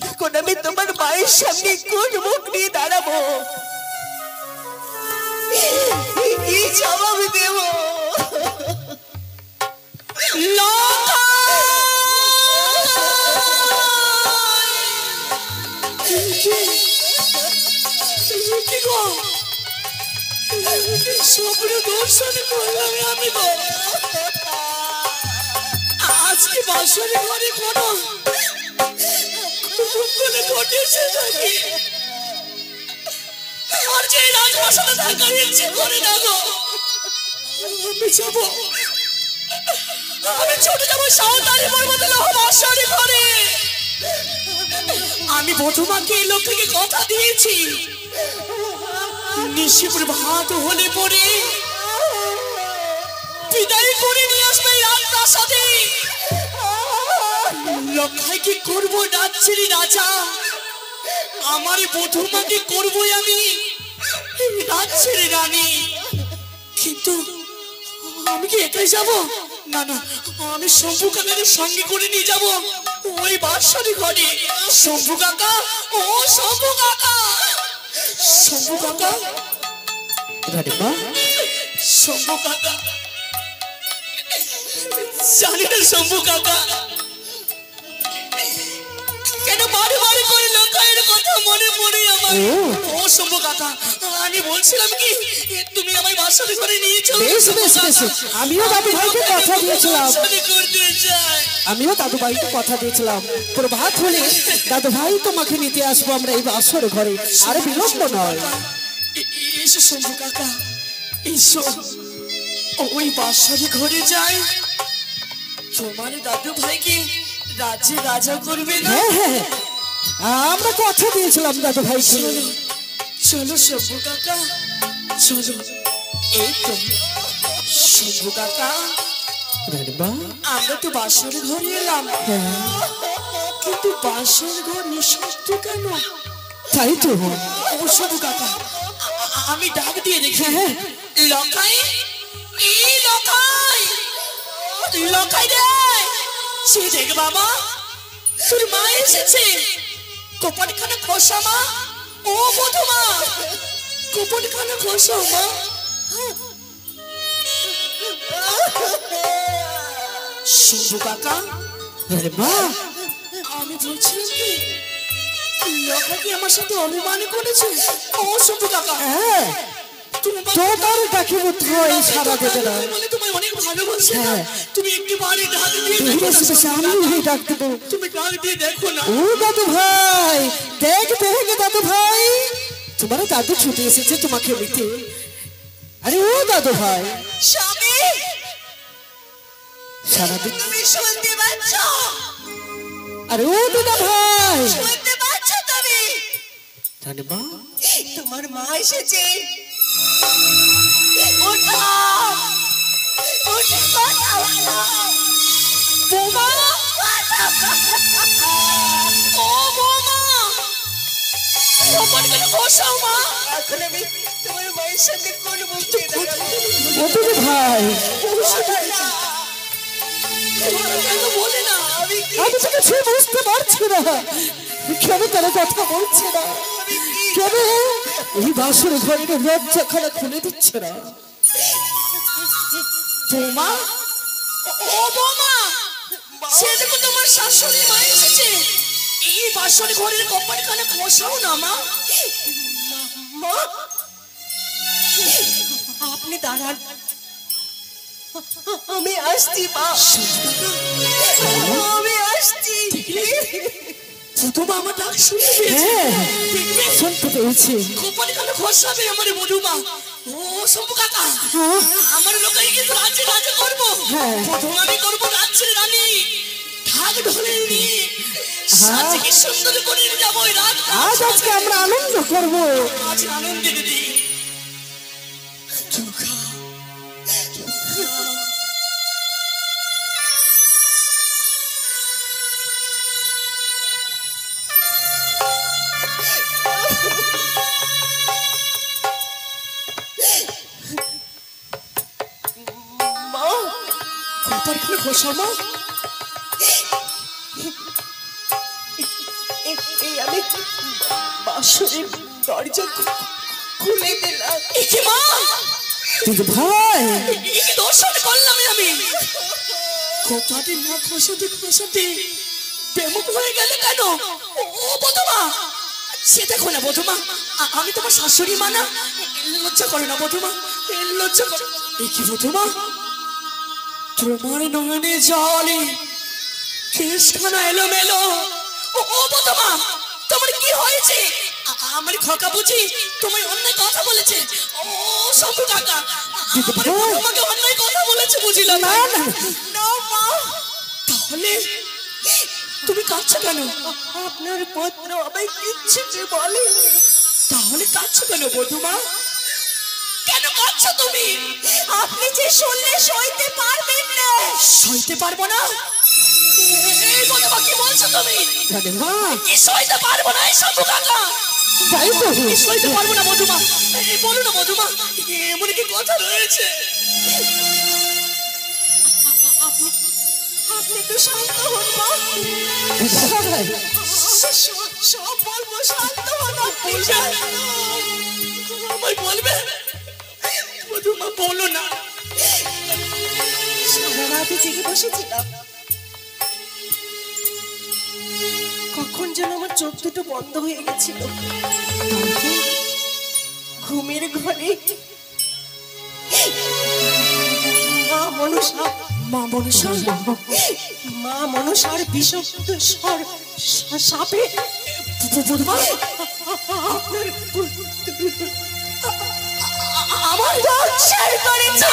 এখন আমি তোমার মায়ের সামনে কোন মুখ নিয়ে দাঁড়াবো, কি জবাব দেব? স্বপ্ন দর্শন করলাম আমি গো, আজকে বাসরে ঘরে কোনো ঘটেছে নাকি? আর যে রাজপ্রাসাদে থাকার ইচ্ছে করে না গো, আমি যাবো, আমি ছুটে যাবো সাঁওতালি পর্বতলা বাসরে ঘরে। আমি বধূমাকে এই লক্ষ্যকে কথা দিয়েছি, নিশিপুর ভাত হলে পরে বিদায় করে নিয়ে আসবে রাজপ্রাসাদে। লক্ষায় কি করবো রাজ্যের রাজা, আমার বধূমাকে করবো আমি রাজ্যের রানী। কিন্তু আমি কি একাই যাব? না না, আমি শম্ভু কাকাকে সঙ্গে করে নিয়ে যাব ওই বাসরি ঘরে। শম্ভু কাকা, ও শম্ভু কাকা, শম্ভু কাকা, রানীমা, শম্ভু কাকা, জানি না শম্ভু কাকা কেন বারে বারে করে লঙ্কায়ের কথা মনে পড়ে আমার। ও শম্ভু কাকা, আমি বলছিলাম কি তুমি আমায় বাসরে ঘরে নিয়ে চলো। বেশ বেশ বেশ, আমিও দাদু ভাইকে কথা দিয়েছিলাম, আমিও দাদু ভাইকে কথা দিয়েছিলাম প্রভাত হলে দাদু ভাই তোমাকে নিতে আসবো আমরা এই বাসর ঘরে, আর বিলম্ব নয়। এসো শম্ভু কাকা, এসো, ওই বাসরে ঘরে যাই। তোমার দাদু ভাইকে রাজ্যে রাজা করবে না? হ্যাঁ হ্যাঁ, আমরা কথা দিয়েছিলাম দাদু ভাই। চলো চলো শম্ভু কাকা, চলো। এই তো শম্ভু কাকা, রানীমা, আমরা তো বাসর ঘরে এলাম, কিন্তু বাসর ঘর নিঃশব্দ কেন? তাই তো। ও শম্ভু কাকা, আমি ডাক দিয়ে দেখি। লকাই, এই লকাই, লকাই রে, সে দেখ বাবা, তোর মা এসেছে। কপালখানা খোসা মা, ও বধূমা, কপালখানা খোসা মা। শম্ভু কাকা, রানীমা, আমি বলছিলাম কি লকা কি আমার সাথে অভিমান করেছে? ও শম্ভু কাকা, হ্যাঁ, তোমার ডাকি পুত্র এই সারা দেবে না, তোমায় অনেক ভালোবাসে। হ্যাঁ, তুমি একটু বাড়ি ডাক দিয়ে বেশ বেশ, আমি ডাক দেবো। তুমি ডাক দিয়ে দেখো না। ও দাদু ভাই, দেখ দেখ দাদু ভাই, তোমার দাদু ছুটে এসেছে তোমাকে নিতে। আরে ও দাদু ভাই, স্বামী, সারাদিন তুমি শুনতে পাচ্ছ? আরে ও দাদা ভাই, শুনতে পাচ্ছ তুমি? রানীমা, তোমার মা এসেছে। ওঠো, উঠে কথা বলো। বৌমা, ও বৌমা, কপালখানা খোসা মা। এখন আমি তোমার মায়ের সামনে কোন মুখ দিয়ে দাঁড়াবো? ও দাদু ভাই, কেন বলে না? আমি আমি তো কিছু বুঝতে পারছি না, কেন তারা কথা বলছে না, কেন এই বাসর ঘরের লজ্জাখানা খুলে দিচ্ছে না? বৌমা, ও বৌমা, সে দেখো তোমার শাশুড়ি মা এসেছে। এই বাসর ঘরের কপালখানা খোসাও না মা। মা, আপনি দাঁড়ান, আমি আসছি মা, আমি আসছি। তোমার আমার ডাক শুনে হ্যাঁ, শুনতে পেয়েছি। কপালখানা খোসাবে আমার বধূমা। ও শম্ভু কাকা, আমার লোকাই কিন্তু রাজ্যে রাজা করবো। হ্যাঁ। প্রথম আমি করবো রাজ্যের রানী, ঢাক ঢোলে নিয়ে সাজে কি সুন্দর করে যাবো ওই রাত। আজ আজকে আমরা আনন্দ করবো। আজ আনন্দের দিন। মা, কপালখানা খোসা মা, বাসরের দরজা খুলে দিলাম। একে মা, দাদু ভাই কি দর্শন করলাম আমি? কথাটি না খসাতে প্রেমক হয়ে গেলে কেন? ও বধুমা, সে দেখো না বধুমা, আমি তোমার শাশুড়ি মা না? লজ্জা করে না বধুমা, লজ্জা করে? কি বধুমা, তোমার নয়নে জলে কেশখানা এলোমেলো। ও বধুমা, তোমার কি হয়েছে? আমার খোকা বুঝি তোমায় অন্যায় কথা বলেছে? ও শম্ভু কাকা, তোমাকে অন্যায় কথা বলেছে বুঝিলাম না। না মা, তাহলে তুমি কাঁদছো কেন? আপনার পুত্র আমায় কিচ্ছু বলেনি। তাহলে কাঁদছো কেন বধুমা? কেন কাঁদছো তুমি? আপনি যে শুনলে সইতে পারবেন না। সইতে পারবো না? এই বধুমা কি বলছো তুমি? দাদু মা কি সইতে পারবো না? এই শম্ভু কাকা, তাই তো কি সইতে পারবো না বধুমা? এই বলো না বধুমা, এমন কি কথা রয়েছে? আপনি তো শান্ত হন মা। সব বলবো, শান্ত হন আপনি। আমায় বলবে বধুমা? বলো না। সারা রাতে জেগে বসেছিলাম, কখন যেন আমার চোখ দুটো বন্ধ হয়ে গেছিল। ঘুমের ঘরে মা মনসার বিষাক্ত স্বর সাপে আমার ধ্বংসের করেছে।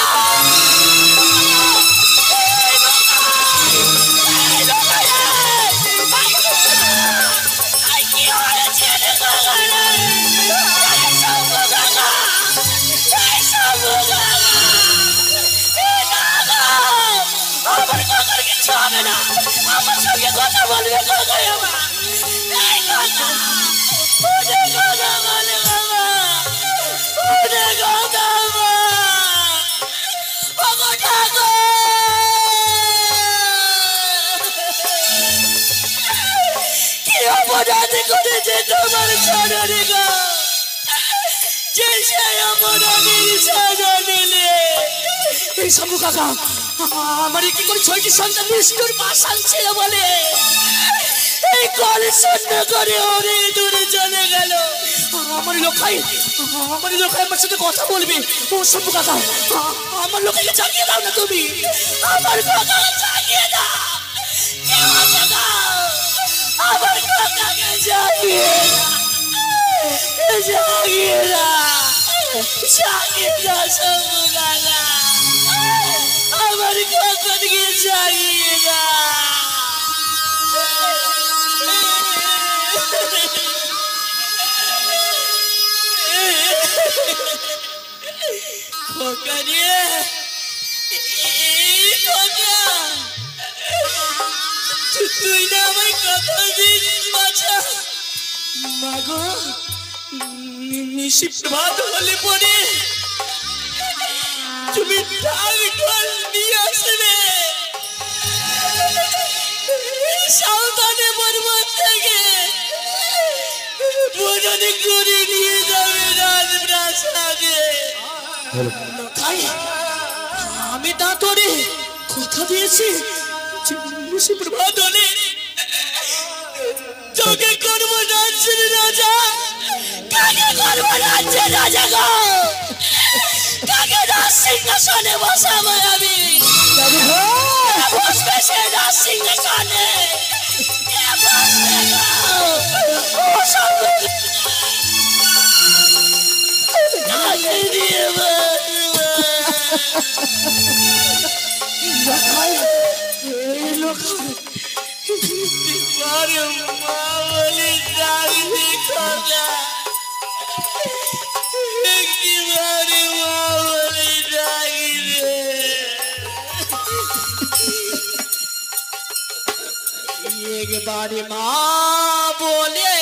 আমার সঙ্গে কথা বলবে কাকাই আমার। এই কাকা, ওরে কথা বলে বাবা, ওরে কথা বাবা, ওগো ঠাকুর। কি অপরাধ করেছে তোমার সরণি গো, যে সেই অপরাধের সাজা নিলে? এই শম্ভু কাকা, আমার কি করে 6টি সন্তান নিষ্ঠুর পাষাণ ছিল বলে এই কল শূন্য করে ওরে দূরে চলে গেল? আমার লোকাই আমার সাথে কথা বলবি। ও শম্ভু কাকা, আমার লোকাইকে জাগিয়ে দাও না তুমি, আমার কাকাকে জাগিয়ে দাও। কেউ আছে না? আমার কাকাকে জাগিয়ে দাও, জাগিয়ে দাও, জাগিয়ে দাও শম্ভু কাকা, আমার কাকাকে জাগিয়ে দাও। খোকা রে, এই খোকা, তুই না আমায় কথা দিস বাছা? মাগো, নিশি প্রভাত হলে পরে তুমি ঢাল ঢাল নিয়ে আসবে, সাবধানে পর্বত থেকে বোঝানি করে নিয়ে যাবে রাজপ্রাসাদে। আমি তা তোরে কথা দিয়েছি, নিশি প্রভাত হলে তোকে করবো রাজ্যের রাজা। কাকে করবো রাজ্যের রাজা গো? কাকে রাজ সিংহাসনে বসাবো আমি? বসবে সে রাজ সিংহাসনে? কে বসবে গো? ও সব কাকে দিয়ে বসবো? লোকাই মা বলে ডাকবি খোকা, একবারে মা বলে ডাকবে। একবারে মা বলে